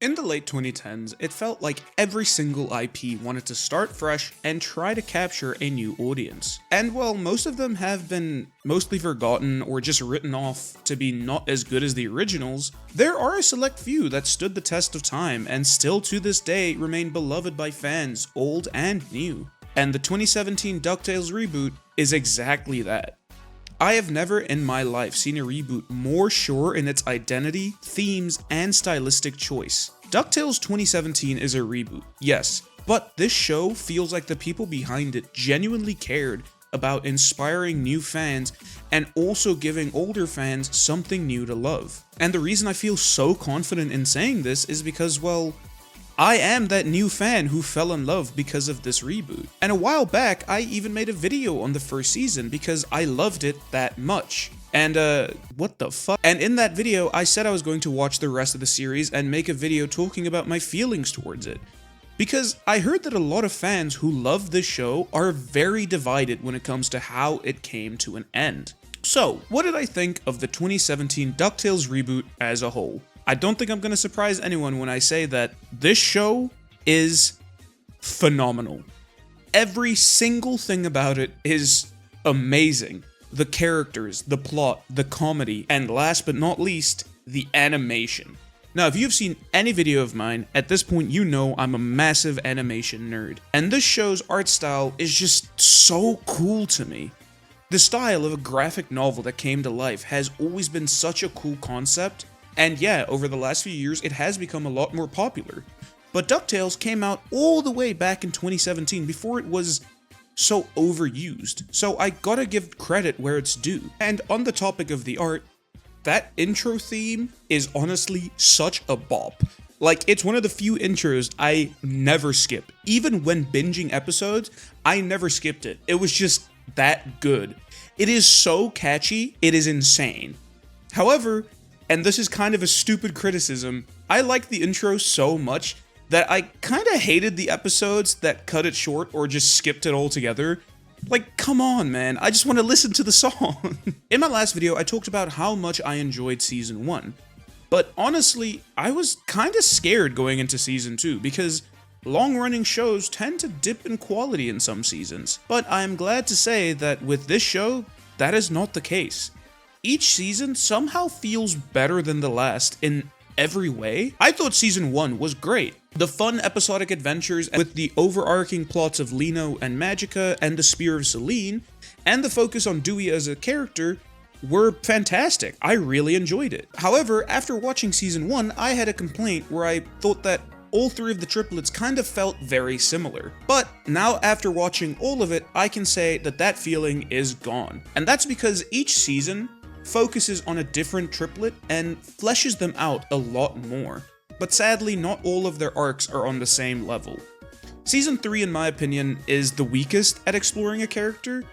In the late 2010s, it felt like every single IP wanted to start fresh and try to capture a new audience. And while most of them have been mostly forgotten or just written off to be not as good as the originals, there are a select few that stood the test of time and still to this day remain beloved by fans, old and new. And the 2017 DuckTales Reboot is exactly that. I have never in my life seen a reboot more sure in its identity, themes, and stylistic choice. DuckTales 2017 is a reboot, yes, but this show feels like the people behind it genuinely cared about inspiring new fans and also giving older fans something new to love. And the reason I feel so confident in saying this is because, well, I am that new fan who fell in love because of this reboot. And a while back, I even made a video on the first season because I loved it that much. And what the fuck? And in that video, I said I was going to watch the rest of the series and make a video talking about my feelings towards it. Because I heard that a lot of fans who love this show are very divided when it comes to how it came to an end. So, what did I think of the 2017 DuckTales reboot as a whole? I don't think I'm going to surprise anyone when I say that this show is phenomenal. Every single thing about it is amazing. The characters, the plot, the comedy, and last but not least, the animation. Now, if you've seen any video of mine, at this point you know I'm a massive animation nerd. And this show's art style is just so cool to me. The style of a graphic novel that came to life has always been such a cool concept. And yeah, over the last few years, it has become a lot more popular. But DuckTales came out all the way back in 2017 before it was so overused. So I gotta give credit where it's due. And on the topic of the art, that intro theme is honestly such a bop. Like, it's one of the few intros I never skip. Even when binging episodes, I never skipped it. It was just that good. It is so catchy, it is insane. However, and this is kind of a stupid criticism, I like the intro so much that I kinda hated the episodes that cut it short or just skipped it altogether. Like, come on, man, I just want to listen to the song. In my last video, I talked about how much I enjoyed Season 1. But honestly, I was kinda scared going into Season 2 because long-running shows tend to dip in quality in some seasons. But I'm glad to say that with this show, that is not the case. Each season somehow feels better than the last in every way. I thought Season 1 was great. The fun episodic adventures with the overarching plots of Lino and Magica and the Spear of Selene, and the focus on Dewey as a character were fantastic. I really enjoyed it. However, after watching Season 1, I had a complaint where I thought that all three of the triplets kind of felt very similar. But now after watching all of it, I can say that that feeling is gone. And that's because each season focuses on a different triplet and fleshes them out a lot more. But sadly, not all of their arcs are on the same level. Season 3, in my opinion, is the weakest at exploring a character,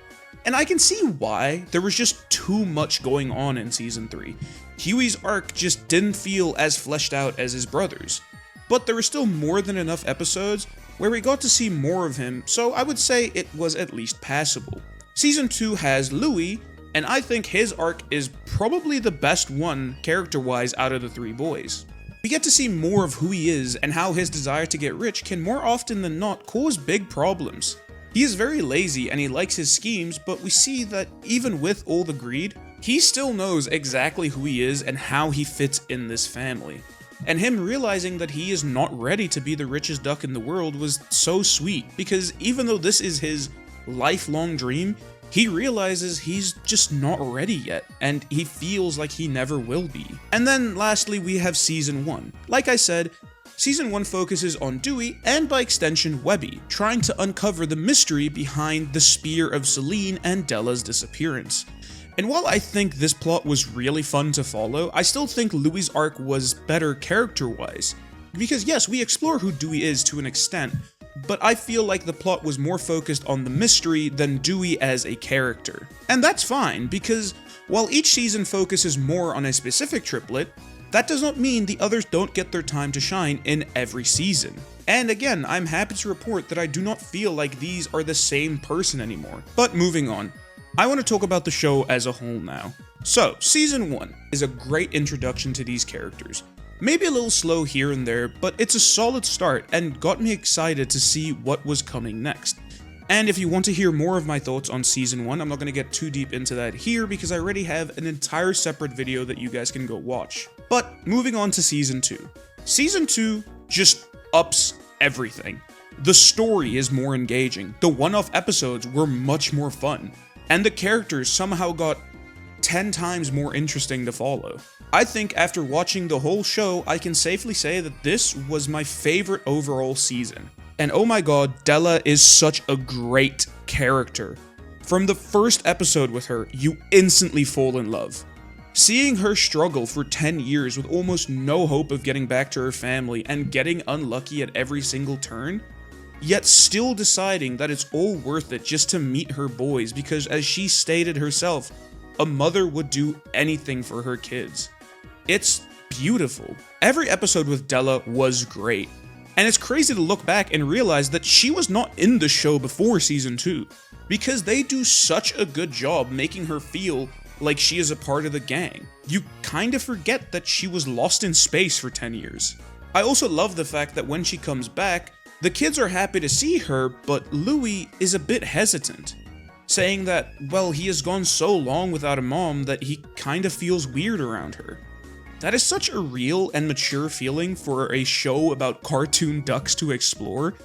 and I can see why. There was just too much going on in Season 3. Huey's arc just didn't feel as fleshed out as his brother's. But there were still more than enough episodes where we got to see more of him, so I would say it was at least passable. Season 2 has Louie, and I think his arc is probably the best one character-wise out of the three boys. We get to see more of who he is and how his desire to get rich can more often than not cause big problems. He is very lazy and he likes his schemes, but we see that even with all the greed, he still knows exactly who he is and how he fits in this family. And him realizing that he is not ready to be the richest duck in the world was so sweet, because even though this is his lifelong dream, he realizes he's just not ready yet, and he feels like he never will be. And then lastly, we have Season 1. Like I said, Season 1 focuses on Dewey, and by extension Webby, trying to uncover the mystery behind the Spear of Selene and Della's disappearance. And while I think this plot was really fun to follow, I still think Louie's arc was better character-wise. Because yes, we explore who Dewey is to an extent, but I feel like the plot was more focused on the mystery than Dewey as a character. And that's fine, because while each season focuses more on a specific triplet, that does not mean the others don't get their time to shine in every season. And again, I'm happy to report that I do not feel like these are the same person anymore. But moving on, I want to talk about the show as a whole now. So, Season 1 is a great introduction to these characters. Maybe a little slow here and there, but it's a solid start and got me excited to see what was coming next. And if you want to hear more of my thoughts on Season 1, I'm not going to get too deep into that here because I already have an entire separate video that you guys can go watch. But moving on to Season 2. Season 2 just ups everything. The story is more engaging, the one-off episodes were much more fun, and the characters somehow got 10 times more interesting to follow. I think after watching the whole show, I can safely say that this was my favorite overall season. And oh my god, Della is such a great character. From the first episode with her, you instantly fall in love. Seeing her struggle for 10 years with almost no hope of getting back to her family and getting unlucky at every single turn, yet still deciding that it's all worth it just to meet her boys because, as she stated herself, a mother would do anything for her kids. It's beautiful. Every episode with Della was great. And it's crazy to look back and realize that she was not in the show before Season 2, because they do such a good job making her feel like she is a part of the gang. You kinda forget that she was lost in space for 10 years. I also love the fact that when she comes back, the kids are happy to see her, but Louis is a bit hesitant, saying that, well, he has gone so long without a mom that he kinda feels weird around her. That is such a real and mature feeling for a show about cartoon ducks to explore,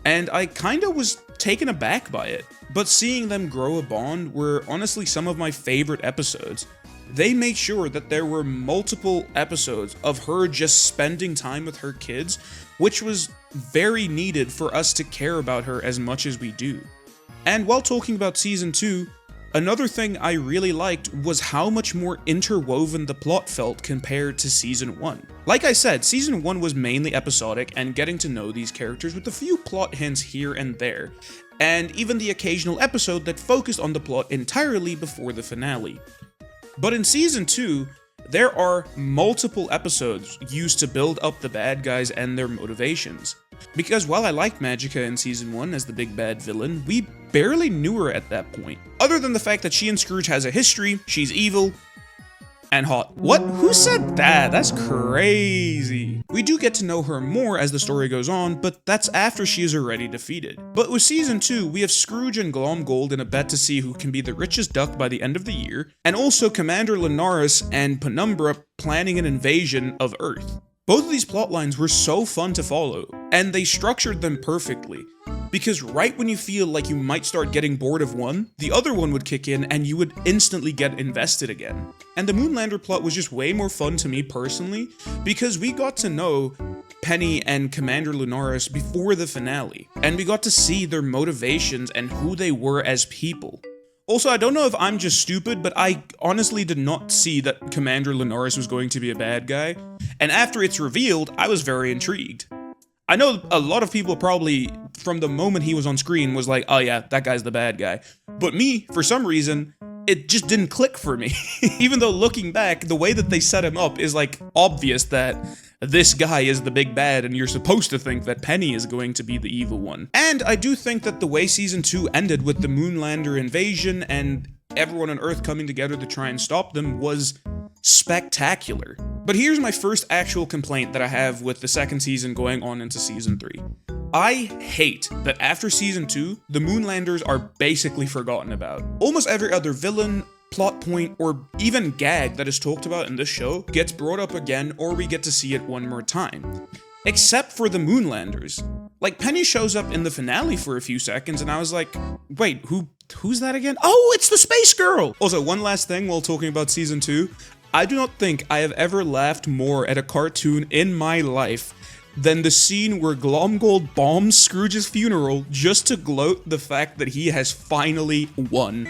and I kinda was taken aback by it. But seeing them grow a bond were honestly some of my favorite episodes. They made sure that there were multiple episodes of her just spending time with her kids, which was very needed for us to care about her as much as we do. And while talking about Season 2, another thing I really liked was how much more interwoven the plot felt compared to Season 1. Like I said, Season 1 was mainly episodic and getting to know these characters with a few plot hints here and there, and even the occasional episode that focused on the plot entirely before the finale. But in Season 2, there are multiple episodes used to build up the bad guys and their motivations. Because while I liked Magica in Season 1 as the big bad villain, we barely knew her at that point. Other than the fact that she and Scrooge has a history, she's evil, and hot. What? Who said that? That's crazy. We do get to know her more as the story goes on, but that's after she is already defeated. But with Season 2, we have Scrooge and Glomgold in a bet to see who can be the richest duck by the end of the year, and also Commander Linares and Penumbra planning an invasion of Earth. Both of these plotlines were so fun to follow, and they structured them perfectly. Because right when you feel like you might start getting bored of one, the other one would kick in and you would instantly get invested again. And the Moonlander plot was just way more fun to me personally, because we got to know Penny and Commander Linares before the finale, and we got to see their motivations and who they were as people. Also, I don't know if I'm just stupid, but I honestly did not see that Commander Linares was going to be a bad guy, and after it's revealed, I was very intrigued. I know a lot of people probably, from the moment he was on screen, was like, oh yeah, that guy's the bad guy. But me, for some reason, it just didn't click for me. Even though looking back, the way that they set him up is like obvious that this guy is the big bad and you're supposed to think that Penny is going to be the evil one. And I do think that the way Season 2 ended with the Moonlander invasion and everyone on Earth coming together to try and stop them was spectacular. But here's my first actual complaint that I have with the second season going on into Season 3. I hate that after Season 2, the Moonlanders are basically forgotten about. Almost every other villain, plot point, or even gag that is talked about in this show gets brought up again, or we get to see it one more time. Except for the Moonlanders. Like, Penny shows up in the finale for a few seconds, and I was like, wait, who's that again? Oh, it's the Space Girl! Also, one last thing while talking about Season 2. I do not think I have ever laughed more at a cartoon in my life than the scene where Glomgold bombs Scrooge's funeral just to gloat the fact that he has finally won.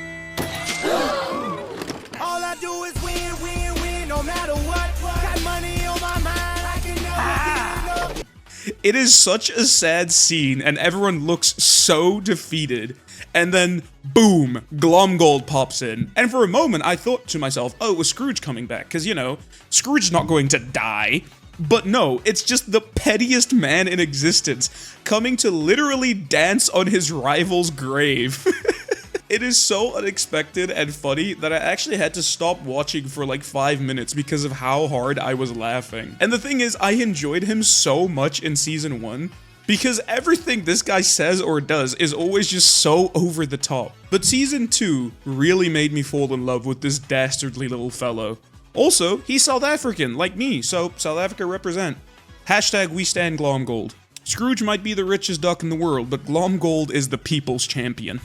All I do is win, win, win, no matter what. Got money on my mind, I can never get enough. It is such a sad scene, and everyone looks so defeated. And then, boom, Glomgold pops in. And for a moment, I thought to myself, oh, it was Scrooge coming back. Because, you know, Scrooge's not going to die. But no, it's just the pettiest man in existence coming to literally dance on his rival's grave. It is so unexpected and funny that I actually had to stop watching for like 5 minutes because of how hard I was laughing. And the thing is, I enjoyed him so much in season 1 because everything this guy says or does is always just so over the top. But season 2 really made me fall in love with this dastardly little fellow. Also, he's South African, like me, so South Africa represent. Hashtag we stand Glomgold. Scrooge might be the richest duck in the world, but Glomgold is the people's champion.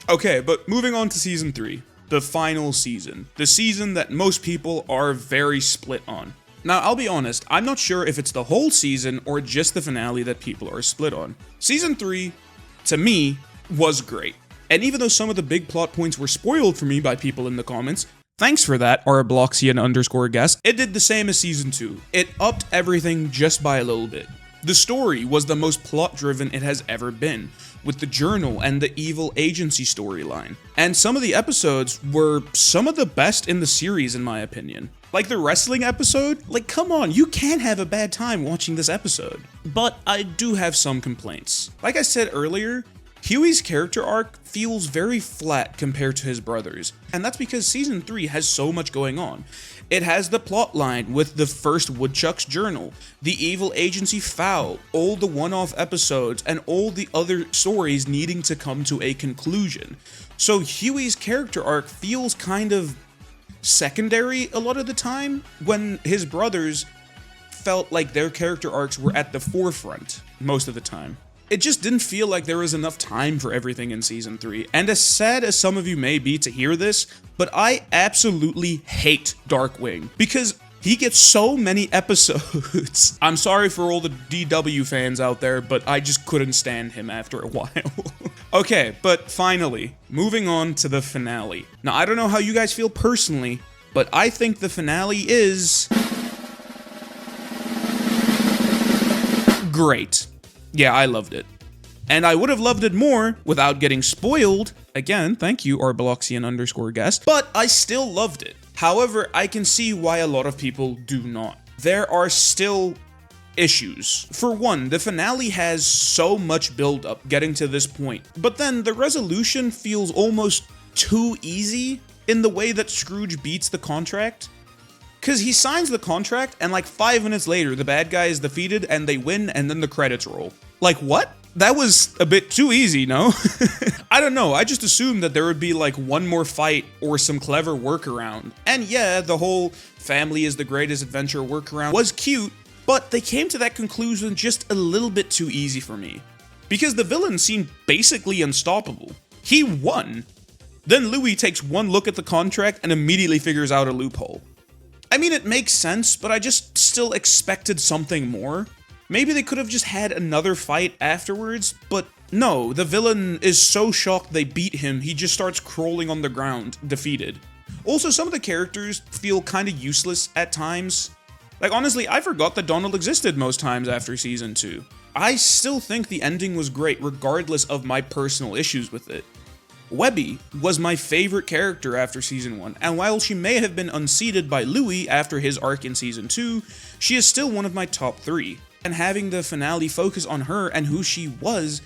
Okay, but moving on to season 3. The final season. The season that most people are very split on. Now, I'll be honest, I'm not sure if it's the whole season or just the finale that people are split on. Season 3, to me, was great. And even though some of the big plot points were spoiled for me by people in the comments, thanks for that, _guest. It did the same as season 2. It upped everything just by a little bit. The story was the most plot-driven it has ever been, with the journal and the evil agency storyline. And some of the episodes were some of the best in the series, in my opinion. Like the wrestling episode, like come on, you can't have a bad time watching this episode. But I do have some complaints. Like I said earlier, Huey's character arc feels very flat compared to his brothers, and that's because season 3 has so much going on. It has the plot line with the first Woodchuck's journal, the evil agency foul, all the one-off episodes, and all the other stories needing to come to a conclusion. So Huey's character arc feels kind of secondary a lot of the time, when his brothers felt like their character arcs were at the forefront most of the time. It just didn't feel like there was enough time for everything in season 3, and as sad as some of you may be to hear this, but I absolutely hate Darkwing, because he gets so many episodes. I'm sorry for all the DW fans out there, but I just couldn't stand him after a while. Okay, but finally, moving on to the finale. Now, I don't know how you guys feel personally, but I think the finale is great. Yeah, I loved it. And I would have loved it more without getting spoiled. Again, thank you, _guest. But I still loved it. However, I can see why a lot of people do not. There are still issues. For one, the finale has so much build-up getting to this point. But then the resolution feels almost too easy in the way that Scrooge beats the contract. Because he signs the contract, and like 5 minutes later, the bad guy is defeated, and they win, and then the credits roll. Like, what? That was a bit too easy, no? I don't know, I just assumed that there would be like one more fight or some clever workaround. And yeah, the whole family is the greatest adventure workaround was cute, but they came to that conclusion just a little bit too easy for me. Because the villain seemed basically unstoppable. He won. Then Louis takes one look at the contract and immediately figures out a loophole. I mean, it makes sense, but I just still expected something more. Maybe they could have just had another fight afterwards, but no, the villain is so shocked they beat him, he just starts crawling on the ground, defeated. Also, some of the characters feel kinda useless at times. Like, honestly, I forgot that Donald existed most times after season 2. I still think the ending was great, regardless of my personal issues with it. Webby was my favorite character after season 1, and while she may have been unseated by Louis after his arc in season 2, she is still one of my top 3. And having the finale focus on her and who she was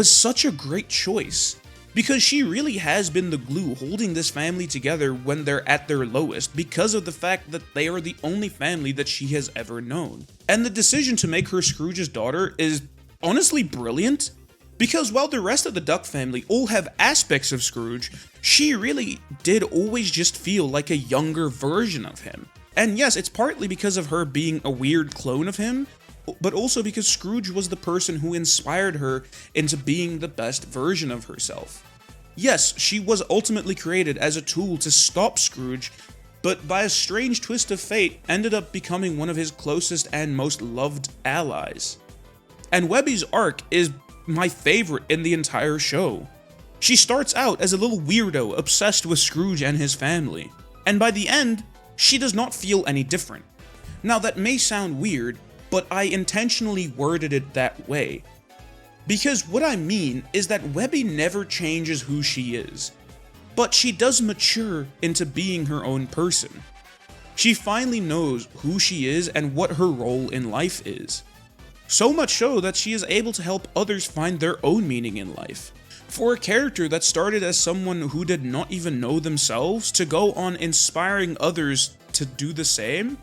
such a great choice. Because she really has been the glue holding this family together when they're at their lowest, because of the fact that they are the only family that she has ever known. And the decision to make her Scrooge's daughter is honestly brilliant. Because while the rest of the Duck family all have aspects of Scrooge, she really did always just feel like a younger version of him. And yes, it's partly because of her being a weird clone of him, but also because Scrooge was the person who inspired her into being the best version of herself. Yes, she was ultimately created as a tool to stop Scrooge, but by a strange twist of fate, ended up becoming one of his closest and most loved allies. And Webby's arc is my favorite in the entire show. She starts out as a little weirdo obsessed with Scrooge and his family, and by the end, she does not feel any different. Now that may sound weird, but I intentionally worded it that way. Because what I mean is that Webby never changes who she is, but she does mature into being her own person. She finally knows who she is and what her role in life is. So much so that she is able to help others find their own meaning in life. For a character that started as someone who did not even know themselves to go on inspiring others to do the same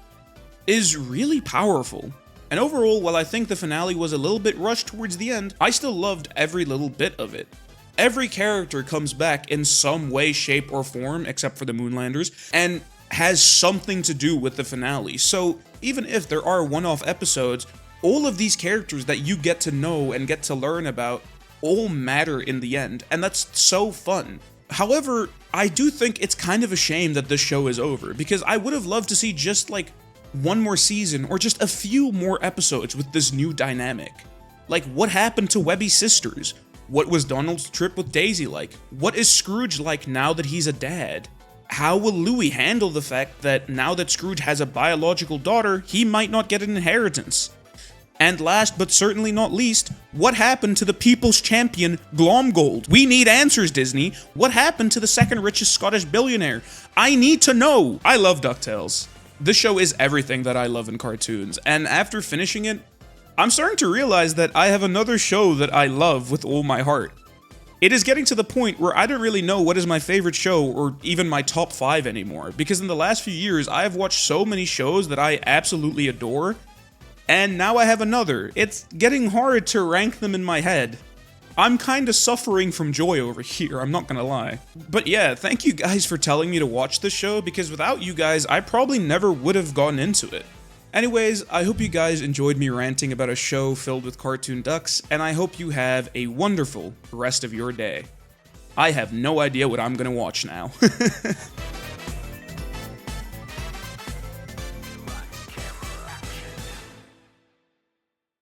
is really powerful. And overall, while I think the finale was a little bit rushed towards the end, I still loved every little bit of it. Every character comes back in some way, shape, or form, except for the Moonlanders, and has something to do with the finale. So even if there are one-off episodes, all of these characters that you get to know and get to learn about all matter in the end, and that's so fun. However, I do think it's kind of a shame that this show is over, because I would have loved to see just like one more season or just a few more episodes with this new dynamic. Like, what happened to Webby's sisters? What was Donald's trip with Daisy like? What is Scrooge like now that he's a dad? How will Louis handle the fact that now that Scrooge has a biological daughter, he might not get an inheritance? And last but certainly not least, what happened to the people's champion, Glomgold? We need answers, Disney. What happened to the second richest Scottish billionaire? I need to know! I love DuckTales. This show is everything that I love in cartoons, and after finishing it, I'm starting to realize that I have another show that I love with all my heart. It is getting to the point where I don't really know what is my favorite show or even my top 5 anymore, because in the last few years, I have watched so many shows that I absolutely adore, and now I have another. It's getting hard to rank them in my head. I'm kinda suffering from joy over here, I'm not gonna lie. But yeah, thank you guys for telling me to watch this show, because without you guys, I probably never would have gotten into it. Anyways, I hope you guys enjoyed me ranting about a show filled with cartoon ducks, and I hope you have a wonderful rest of your day. I have no idea what I'm gonna watch now.